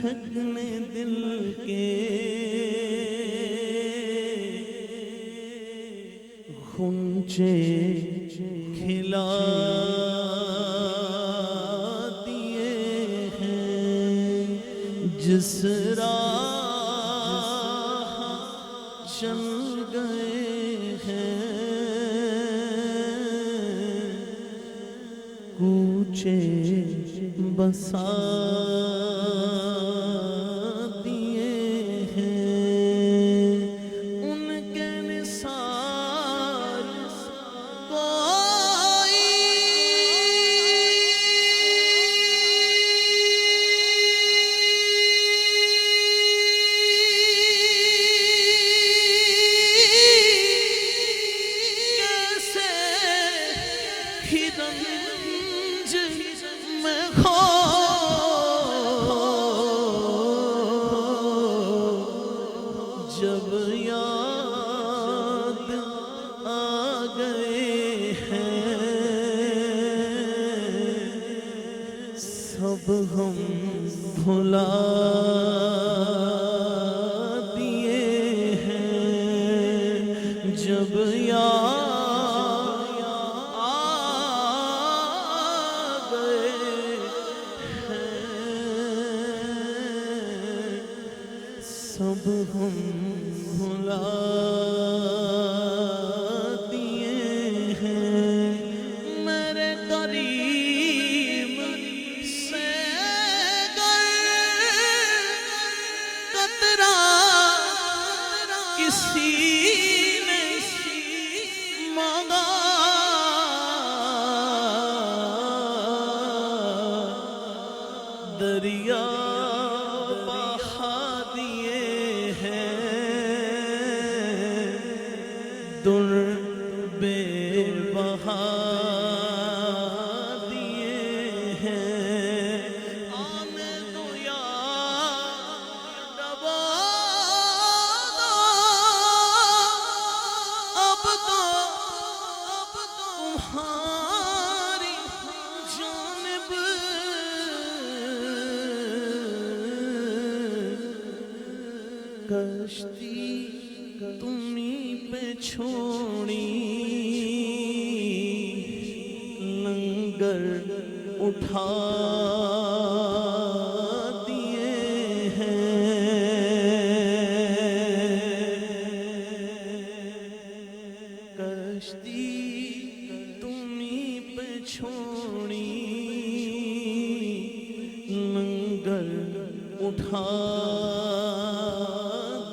دھڑکنے دل کے غنچے کھلا دیے ہیں، جس راہ چل گئے ہیں کوچے بسا دیے ہیں، ان کے نثار کوئی کیسے ہرنج میں کھو جب یاد آ گئے ہیں سب ہم بھلا دیے ہیں، جب یاد آ گئے ہیں سب ہم بھلا دیے ہیں، میرے قریب سے گر قطرہ کسی نے مانگا دریا بہا دیے ہیں، در بے بہا دیے ہیں، آنے دو یا دبا دو، اب تو تمہاری جانب کشتی تمہیں پہ چھوڑی، لنگر اٹھا دیے ہیں، کشتی تمہیں پہ چھوڑی، لنگر اٹھا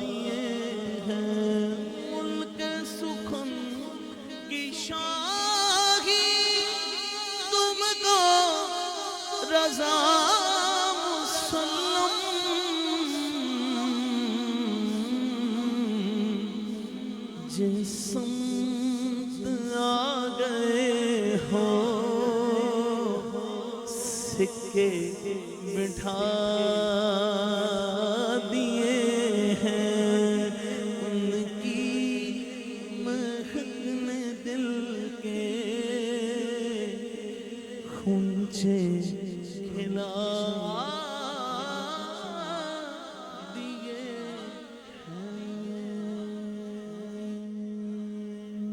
دیے ہیں، ملک سخن کی شاہی تم کو رضا مسلم، جس سمت آ گئے ہو سکے بٹھا